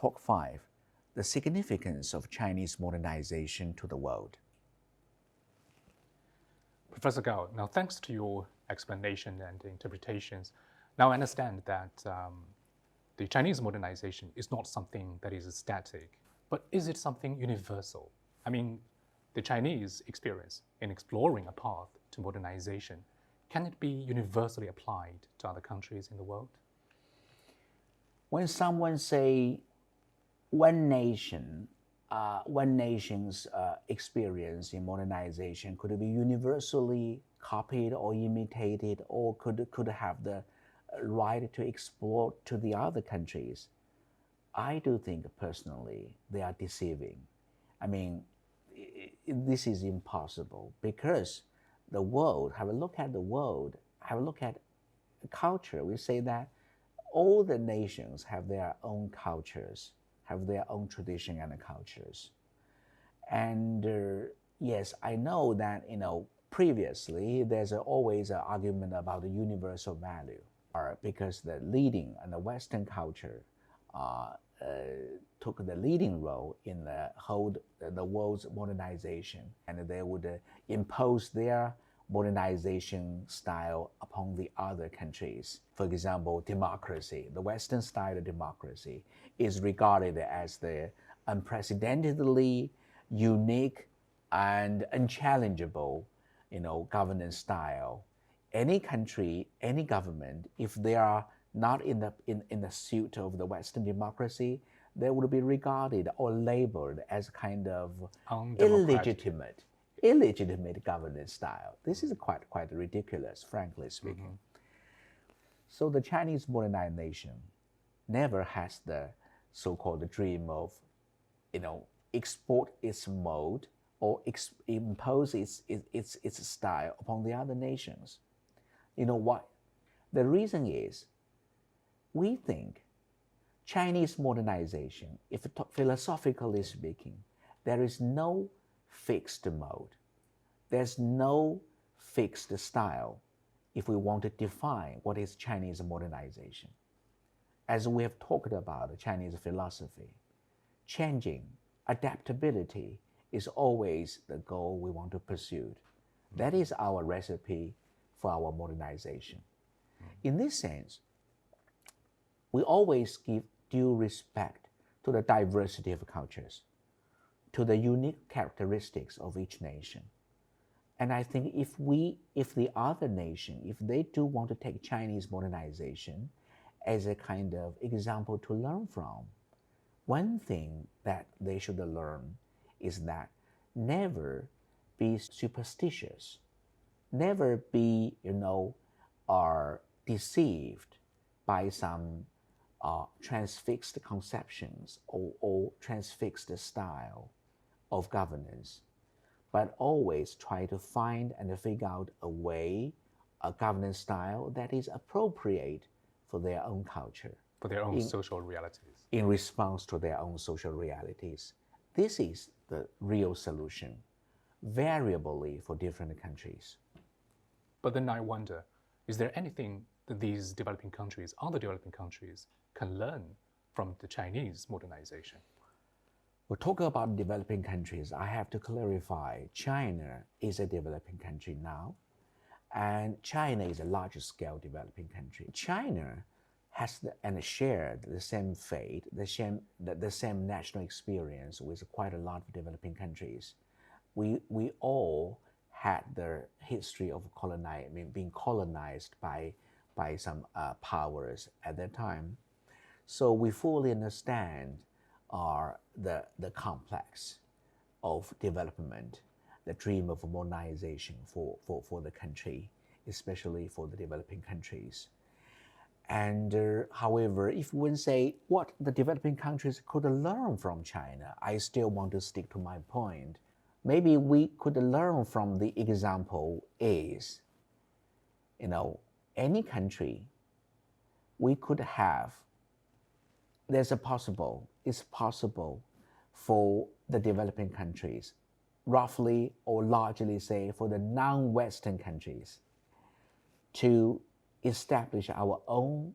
Talk 5, the significance of Chinese modernization to the world. Professor Gao, now thanks to your explanation and interpretations, now I understand that the Chinese modernization is not something that is static, but is it something universal? I mean, the Chinese experience in exploring a path to modernization, can it be universally applied to other countries in the world? When someone say one nation's experience in modernization could be universally copied or imitated, or could have the right to export to the other countries, I do think personally they are deceiving. I mean, this is impossible, because the world, have a look at the world, have a look at culture. We say that all the nations have their own cultures, have their own tradition and cultures. And yes, I know that, previously there's always an argument about the universal value, because the leading and the Western culture took the leading role in the world's modernization, and they would impose their modernization style upon the other countries. For example, democracy, the Western style of democracy is regarded as the unprecedentedly unique and unchallengeable, governance style. Any country, any government, if they are not in the suit of the Western democracy, they would be regarded or labeled as kind of illegitimate governance style. This is quite ridiculous, frankly speaking. So the Chinese modernization never has the so-called dream of, export its mode or impose its style upon the other nations. You know why? The reason is, we think Chinese modernization, if philosophically speaking, there is no fixed mode. There's no fixed style if we want to define what is Chinese modernization. As we have talked about Chinese philosophy, changing, adaptability is always the goal we want to pursue. That is our recipe for our modernization. In this sense, we always give due respect to the diversity of cultures, to the unique characteristics of each nation. And I think if the other nation, if they do want to take Chinese modernization as a kind of example to learn from, one thing that they should learn is that never be superstitious, never be, deceived by some transfixed conceptions or transfixed style of governance, but always try to find and figure out a governance style that is appropriate for their own culture, for their own social realities, in response to their own social realities. This is the real solution, variably for different countries. But then I wonder, is there anything that these developing countries, other developing countries, can learn from the Chinese modernization? We're talking about developing countries. I have to clarify, China is a developing country now, and China is a large-scale developing country. China has shared the same fate, the same national experience with quite a lot of developing countries. We all had the history of being colonized by some powers at that time. So we fully understand the complex of development, the dream of modernization for the country, especially for the developing countries. And however, if one say what the developing countries could learn from China, I still want to stick to my point. Maybe we could learn from the example is, any country we could have, it's possible for the developing countries, roughly or largely say for the non-Western countries, to establish our own,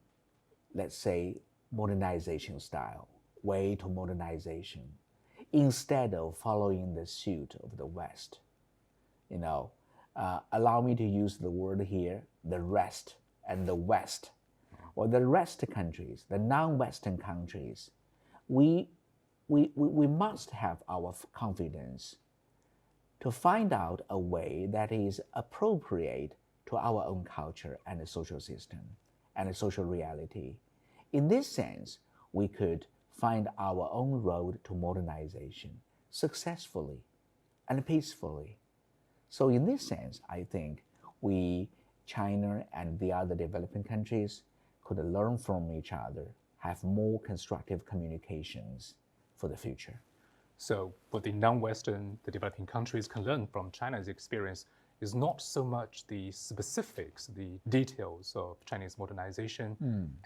let's say, modernization style, way to modernization instead of following the suit of the West. You know, allow me to use the word here, the rest and the West. Or the rest countries, the non-Western countries, we, we must have our confidence to find out a way that is appropriate to our own culture and the social system and the social reality. In this sense, we could find our own road to modernization successfully and peacefully. So in this sense, I think we, China and the other developing countries, could learn from each other, have more constructive communications for the future. So what the non-Western, the developing countries can learn from China's experience is not so much the specifics, the details of Chinese modernization,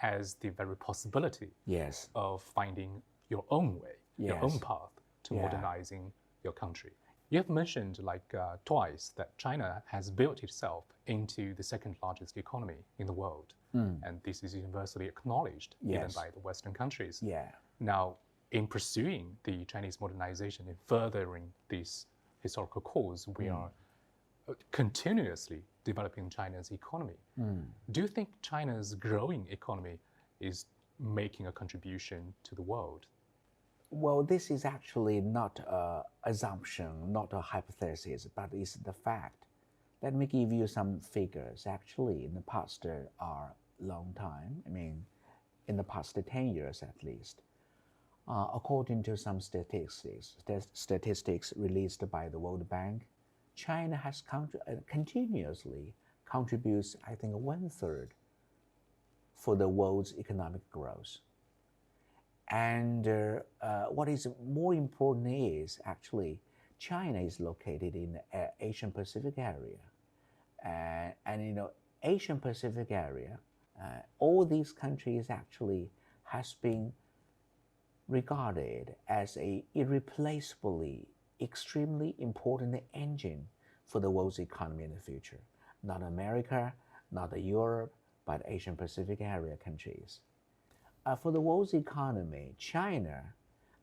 as the very possibility Yes. of finding your own way, your Yes. own path to modernizing your country. You have mentioned twice that China has built itself into the second largest economy in the world. And this is universally acknowledged even Yes. by the Western countries. Yeah. Now, in pursuing the Chinese modernization, in furthering this historical cause, we are continuously developing China's economy. Do you think China's growing economy is making a contribution to the world? Well, this is actually not an assumption, not a hypothesis, but it's the fact. Let me give you some figures. Actually, in the past long time, I mean, in the past 10 years at least, according to some statistics released by the World Bank, China has continuously contributes, I think, 1/3 for the world's economic growth. And what is more important is actually China is located in the Asian Pacific area. And you know, Asian Pacific area, all these countries actually has been regarded as a irreplaceably extremely important engine for the world's economy in the future. Not America, not Europe, but Asian Pacific area countries. For the world's economy, China,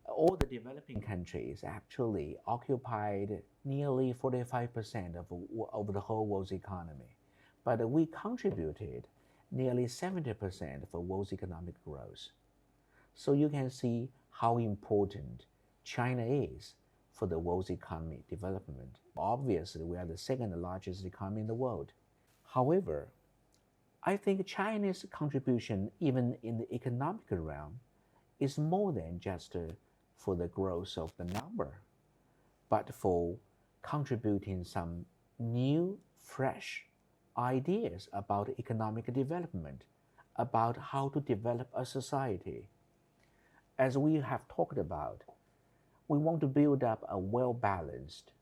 all the developing countries actually occupied nearly 45% of the whole world's economy. But we contributed nearly 70% of the world's economic growth. So you can see how important China is for the world's economy development. Obviously, we are the second largest economy in the world. However, I think China's contribution, even in the economic realm, is more than just for the growth of the number, but for contributing some new, fresh ideas about economic development, about how to develop a society. As we have talked about, we want to build up a well-balanced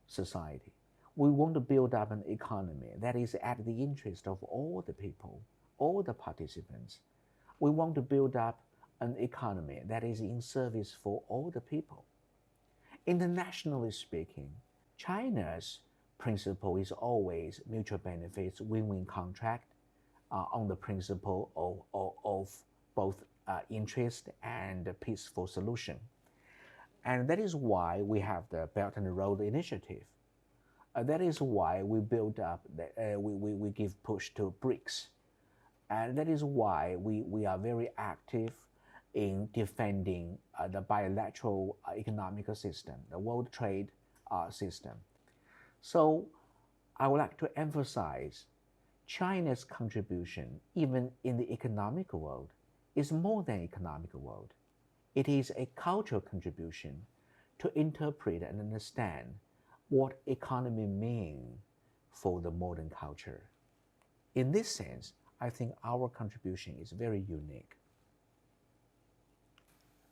society. We want to build up an economy that is at the interest of all the people, all the participants. We want to build up an economy that is in service for all the people. Internationally speaking, China's principle is always mutual benefits, win-win contract on the principle of both interest and peaceful solution. And that is why we have the Belt and Road Initiative. That is why we build up, we give push to BRICS. And that is why we are very active in defending the bilateral economic system, the world trade system. So I would like to emphasize China's contribution, even in the economic world, is more than economic world. It is a cultural contribution to interpret and understand what economy means for the modern culture. In this sense, I think our contribution is very unique.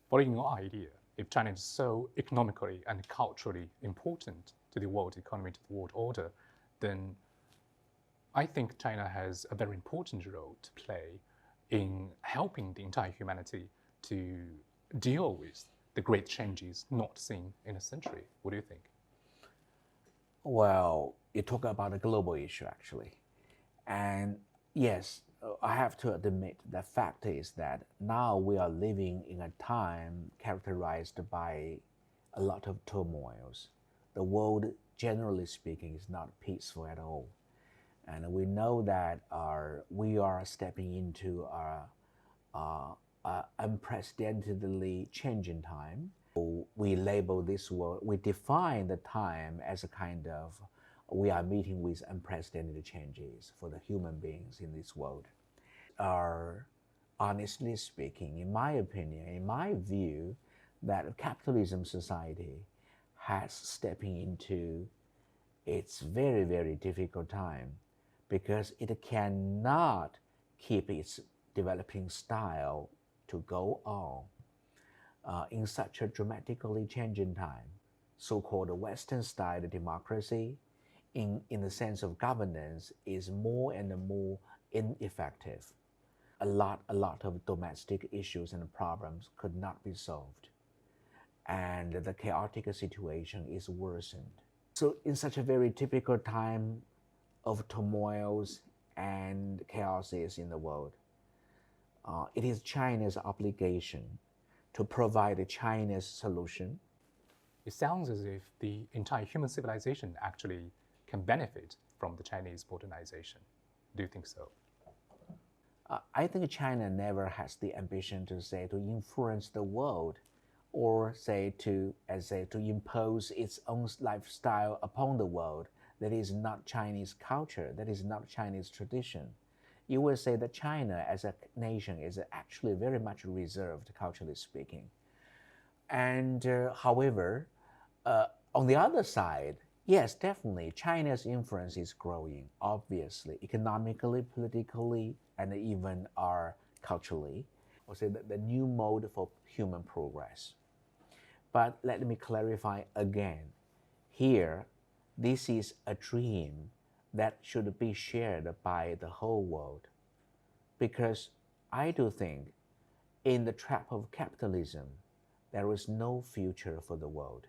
Following your idea, if China is so economically and culturally important to the world economy, to the world order, then I think China has a very important role to play in helping the entire humanity to deal with the great changes not seen in a century. What do you think? Well, you talk about a global issue actually. And yes, I have to admit the fact is that now we are living in a time characterized by a lot of turmoils. The world, generally speaking, is not peaceful at all. And we know that we are stepping into a unprecedentedly changing time. We label this world, we define the time as a kind of, we are meeting with unprecedented changes for the human beings in this world. Honestly speaking, in my opinion, in my view, that capitalism society has stepping into its very, very difficult time because it cannot keep its developing style to go on in such a dramatically changing time. So-called Western style democracy, in the sense of governance, is more and more ineffective. A lot of domestic issues and problems could not be solved, and the chaotic situation is worsened. So in such a very typical time of turmoils and chaoses in the world, it is China's obligation to provide a China's solution. It sounds as if the entire human civilization actually can benefit from the Chinese modernization. Do you think so? I think China never has the ambition to say to influence the world, or say to impose its own lifestyle upon the world. That is not Chinese culture. That is not Chinese tradition. You will say that China as a nation is actually very much reserved, culturally speaking. And however, on the other side, yes, definitely, China's influence is growing, obviously, economically, politically, and even culturally. Or say that the new mode for human progress. But let me clarify again. Here, this is a dream that should be shared by the whole world. Because I do think in the trap of capitalism, there is no future for the world.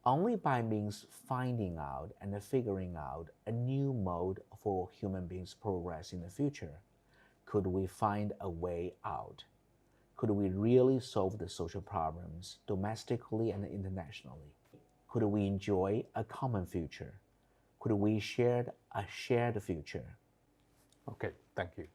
Only by means finding out and figuring out a new mode for human beings' progress in the future could we find a way out. Could we really solve the social problems domestically and internationally? Could we enjoy a common future? Could we share a shared future? Okay, thank you.